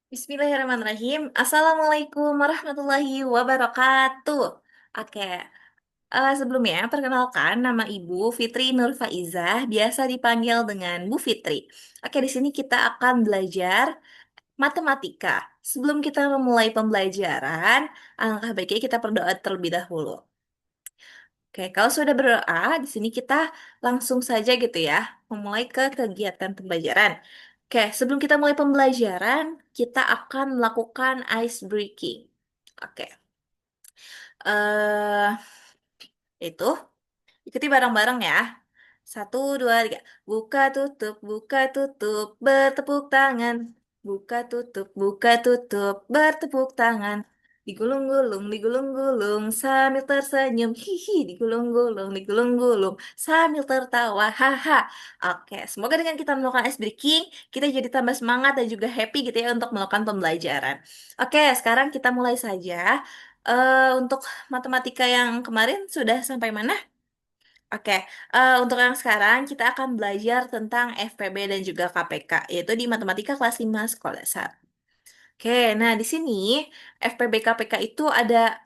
Bismillahirrahmanirrahim. Assalamualaikum warahmatullahi wabarakatuh. Oke, sebelumnya perkenalkan nama Ibu Fitri Nur Faizah, biasa dipanggil dengan Bu Fitri. Oke, di sini kita akan belajar matematika. Sebelum kita memulai pembelajaran, alangkah baiknya kita berdoa terlebih dahulu. Oke, kalau sudah berdoa, di sini kita langsung saja gitu ya, memulai ke kegiatan pembelajaran. Oke, sebelum kita mulai pembelajaran, kita akan melakukan ice breaking. Oke, eh itu ikuti bareng-bareng ya. Satu, dua, tiga. Buka tutup, bertepuk tangan. Buka tutup, bertepuk tangan. Digulung-gulung, digulung-gulung, sambil tersenyum. Hihi, digulung-gulung, sambil tertawa. Haha. Oke, semoga dengan kita melakukan ice breaking, kita jadi tambah semangat dan juga happy gitu ya untuk melakukan pembelajaran. Oke, sekarang kita mulai saja. Untuk matematika yang kemarin sudah sampai mana? Oke, untuk yang sekarang kita akan belajar tentang FPB dan juga KPK, yaitu di Matematika kelas 5 sekolah dasar. Oke, nah di sini FPB KPK itu ada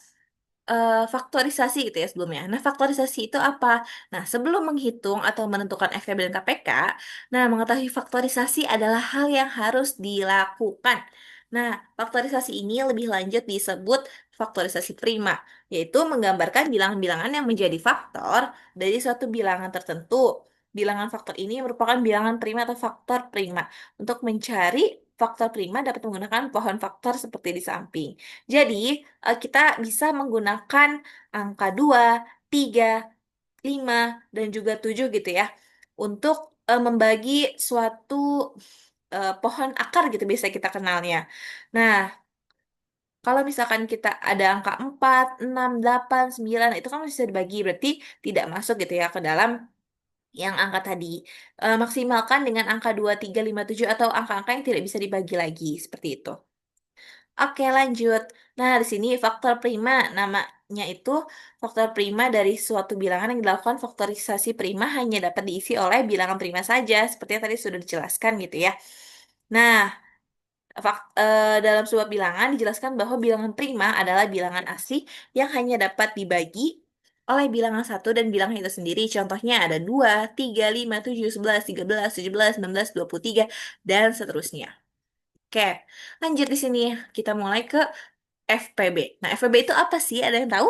faktorisasi gitu ya sebelumnya. Nah, faktorisasi itu apa? Nah, sebelum menghitung atau menentukan FPB dan KPK, nah mengetahui faktorisasi adalah hal yang harus dilakukan. Nah, faktorisasi ini lebih lanjut disebut faktorisasi prima, yaitu menggambarkan bilangan-bilangan yang menjadi faktor dari suatu bilangan tertentu. Bilangan faktor ini merupakan bilangan prima atau faktor prima. Untuk mencari faktor prima dapat menggunakan pohon faktor seperti di samping. Jadi, kita bisa menggunakan angka 2, 3, 5, dan juga 7 gitu ya. Untuk membagi suatu pohon akar gitu biasa kita kenalnya. Nah, kalau misalkan kita ada angka 4, 6, 8, 9, itu kan bisa dibagi. Berarti tidak masuk gitu ya ke dalam yang angka tadi. Maksimalkan dengan angka 2, 3, 5, 7 atau angka-angka yang tidak bisa dibagi lagi. Seperti itu. Oke, lanjut. Nah, di sini faktor prima namanya itu faktor prima dari suatu bilangan yang dilakukan faktorisasi prima hanya dapat diisi oleh bilangan prima saja, seperti yang tadi sudah dijelaskan gitu ya. Nah, dalam sebuah bilangan dijelaskan bahwa bilangan prima adalah bilangan asli yang hanya dapat dibagi oleh bilangan satu dan bilangan itu sendiri. Contohnya ada 2, 3, 5, 7, 11, 13, 17, 19, 23, dan seterusnya. Oke, lanjut di sini. Kita mulai ke FPB. Nah, FPB itu apa sih? Ada yang tahu?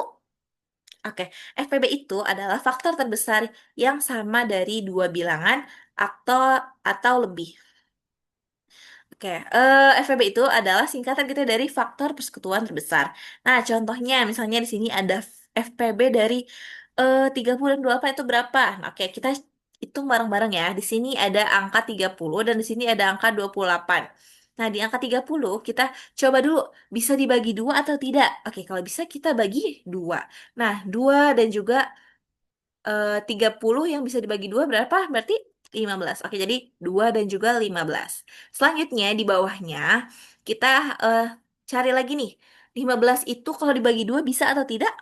Oke, FPB itu adalah faktor terbesar yang sama dari dua bilangan atau lebih. Oke, FPB itu adalah singkatan gitu dari faktor persekutuan terbesar. Nah, contohnya misalnya di sini ada FPB dari 30 dan 28 itu berapa? Nah, oke, kita hitung bareng-bareng ya. Di sini ada angka 30 dan di sini ada angka 28. Nah, di angka 30 kita coba dulu bisa dibagi dua atau tidak. Oke, kalau bisa kita bagi dua. Nah, 2 dan juga 30 yang bisa dibagi dua berapa? Berarti 15. Oke, jadi 2 dan juga 15. Selanjutnya di bawahnya kita eh, cari lagi nih. 15 itu kalau dibagi dua bisa atau tidak?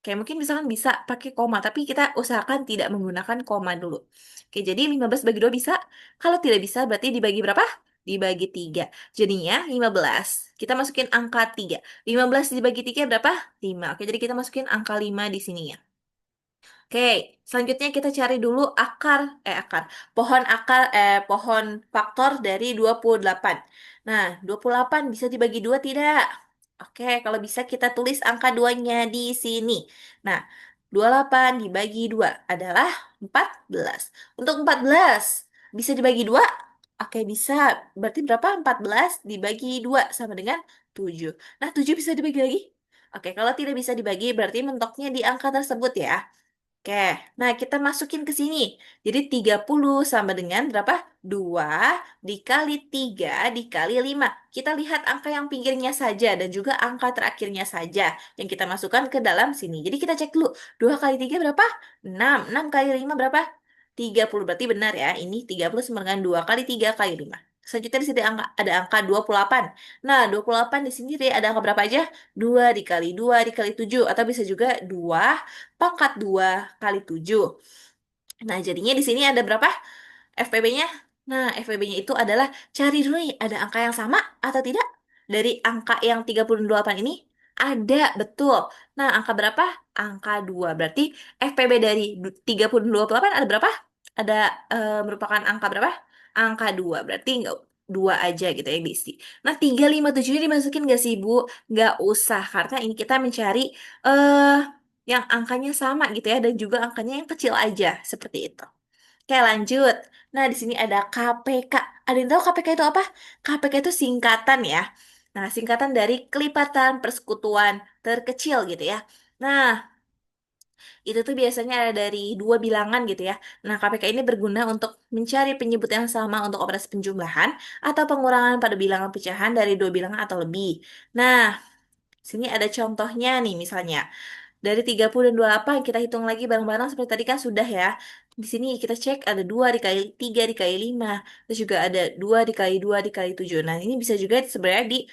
Kayak mungkin misalkan bisa pakai koma, tapi kita usahakan tidak menggunakan koma dulu. Oke, jadi 15 bagi 2 bisa. Kalau tidak bisa berarti dibagi berapa? Dibagi 3. Jadinya 15. Kita masukin angka 3. 15 dibagi 3 berapa? 5. Oke, jadi kita masukin angka 5 di sini ya. Oke, selanjutnya kita cari dulu pohon faktor dari 28. Nah, 28 bisa dibagi dua tidak? Oke, kalau bisa kita tulis angka duanya di sini. Nah, 28 dibagi 2 adalah 14. Untuk 14 bisa dibagi 2? Oke, bisa. Berarti berapa? 14 dibagi 2 sama dengan 7. Nah, 7 bisa dibagi lagi? Oke, kalau tidak bisa dibagi berarti mentoknya di angka tersebut ya. Oke, nah kita masukin ke sini. Jadi 30 sama dengan berapa? 2 dikali 3 dikali 5. Kita lihat angka yang pinggirnya saja dan juga angka terakhirnya saja yang kita masukkan ke dalam sini. Jadi kita cek dulu. 2 kali 3 berapa? 6. 6 kali 5 berapa? 30. Berarti benar ya. Ini 30 sama dengan 2 kali 3 kali 5. Selanjutnya di sini ada angka 28. Nah, 28 di sini ada angka berapa aja? 2 dikali 7 atau bisa juga 2 pangkat 2 kali 7. Nah, jadinya di sini ada berapa FPB-nya? Nah, FWB-nya itu adalah cari dulu nih, ada angka yang sama atau tidak? Dari angka yang 38 ini, ada, betul. Nah, angka berapa? Angka 2. Berarti FPB dari 38 ada berapa? Ada merupakan angka berapa? Angka 2. Berarti nggak dua aja gitu yang diisi. Nah, 357 ini dimasukin nggak sih, Bu? Nggak usah, karena ini kita mencari eh yang angkanya sama gitu ya, dan juga angkanya yang kecil aja, seperti itu. Oke, lanjut. Nah, di sini ada KPK. Ada yang tahu KPK itu apa? KPK itu singkatan ya. Nah, singkatan dari kelipatan persekutuan terkecil gitu ya. Nah, itu tuh biasanya ada dari dua bilangan gitu ya. Nah, KPK ini berguna untuk mencari penyebut yang sama untuk operasi penjumlahan atau pengurangan pada bilangan pecahan dari dua bilangan atau lebih. Nah, sini ada contohnya nih misalnya. Dari 30 dan 28 kita hitung lagi bareng-bareng seperti tadi kan sudah ya. Di sini kita cek ada 2 dikali 3 dikali 5. Terus juga ada 2 dikali 2 dikali 7. Nah, ini bisa juga sebenarnya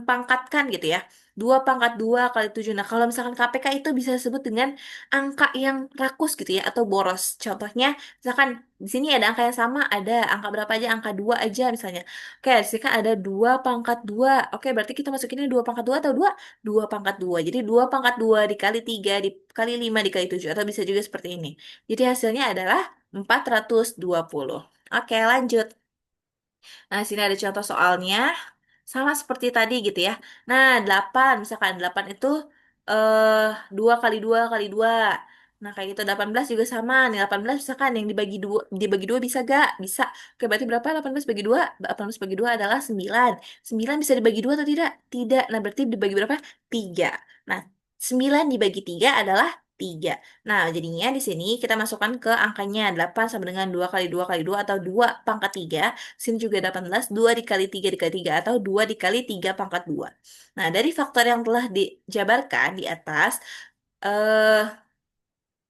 pangkatkan gitu ya. 2 pangkat 2 kali 7. Nah, kalau misalkan KPK itu bisa disebut dengan angka yang rakus gitu ya, atau boros. Contohnya, misalkan di sini ada angka yang sama, ada angka berapa aja, angka 2 aja misalnya. Oke, di sini kan ada 2 pangkat 2. Oke, berarti kita masukinnya 2 pangkat 2 atau 2 pangkat 2. Jadi 2 pangkat 2 dikali 3 dikali 5 dikali 7. Atau bisa juga seperti ini. Jadi hasilnya adalah 420. Oke, lanjut. Nah, sini ada contoh soalnya. Sama seperti tadi gitu ya. Nah, 8 misalkan 8 itu eh 2 kali 2 kali 2. Nah, kayak gitu 18 juga sama. Nih 18 misalkan yang dibagi 2 bisa gak? Bisa. Oke, berarti berapa 18 bagi 2? 18 bagi 2 adalah 9. 9 bisa dibagi 2 atau tidak? Tidak. Nah, berarti dibagi berapa? 3. Nah, 9 dibagi 3 adalah 3. Nah, jadinya di sini kita masukkan ke angkanya 8 sama dengan 2 kali 2 kali 2 atau 2 pangkat 3. Sini juga 18, 2 dikali 3 dikali 3 atau 2 dikali 3 pangkat 2. Nah, dari faktor yang telah dijabarkan di atas, eh,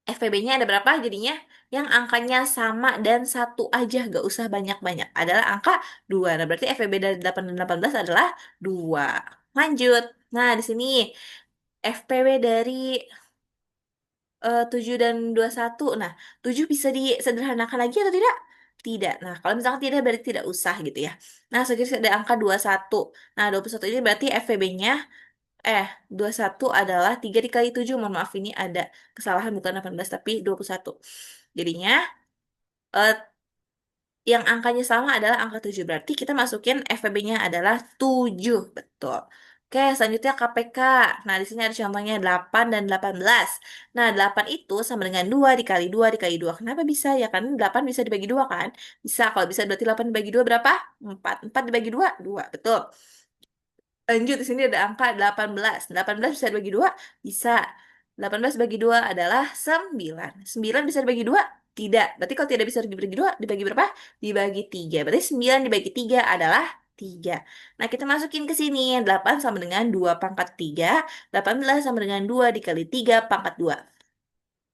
FPB-nya ada berapa jadinya? Yang angkanya sama dan satu aja, gak usah banyak-banyak. Adalah angka 2. Nah, berarti FPB dari 8 dan 18 adalah 2. Lanjut. Nah, di sini FPB dari 7 dan 21. Nah, 7 bisa disederhanakan lagi atau tidak? Tidak. Nah, kalau misalkan tidak berarti tidak usah gitu ya. Nah, selanjutnya ada angka 21. Nah, 21 ini berarti FVB-nya 21 adalah 3 dikali 7. Mohon maaf ini ada kesalahan bukan 18 tapi 21. Jadinya eh, yang angkanya sama adalah angka 7. Berarti kita masukin FVB-nya adalah 7. Betul. Oke, selanjutnya KPK. Nah, di sini ada contohnya 8 dan 18. Nah, 8 itu sama dengan 2 dikali 2 dikali 2. Kenapa bisa? Ya kan 8 bisa dibagi 2 kan? Bisa. Kalau bisa berarti 8 dibagi 2 berapa? 4. 4 dibagi 2? 2. Betul. Lanjut, di sini ada angka 18. 18 bisa dibagi 2? Bisa. 18 bagi 2 adalah 9. 9 bisa dibagi 2? Tidak. Berarti kalau tidak bisa dibagi 2, dibagi berapa? Dibagi 3. Berarti 9 dibagi 3 adalah 3. Nah, kita masukin ke sini. 8 sama dengan 2 pangkat 3. 18 sama dengan 2 dikali 3 pangkat 2.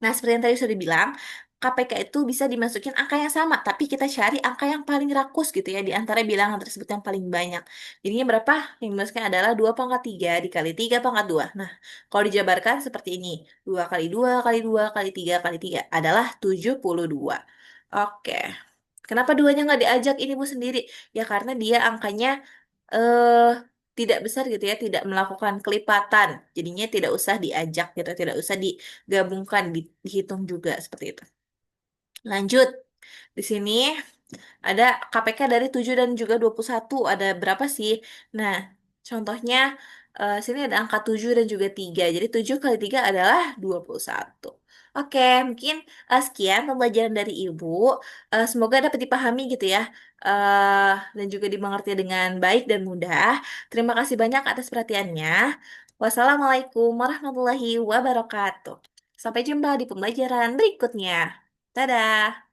Nah, seperti yang tadi sudah dibilang, KPK itu bisa dimasukin angka yang sama, tapi kita cari angka yang paling rakus gitu ya, di antara bilangan tersebut yang paling banyak. Jadinya berapa? Yang dimasukkan adalah 2 pangkat 3 dikali 3 pangkat 2. Nah, kalau dijabarkan seperti ini, 2 kali 2 kali 2 kali 3 kali 3 adalah 72. Oke. Kenapa duanya nggak diajak ini Bu sendiri? Ya karena dia angkanya eh tidak besar gitu ya, tidak melakukan kelipatan. Jadinya tidak usah diajak gitu, tidak usah digabungkan, dihitung juga seperti itu. Lanjut. Di sini ada KPK dari 7 dan juga 21. Ada berapa sih? Nah, contohnya sini ada angka 7 dan juga 3. Jadi 7 kali 3 adalah 21. Oke, mungkin sekian pembelajaran dari Ibu. Semoga dapat dipahami gitu ya. Dan juga dimengerti dengan baik dan mudah. Terima kasih banyak atas perhatiannya. Wassalamualaikum warahmatullahi wabarakatuh. Sampai jumpa di pembelajaran berikutnya. Dadah.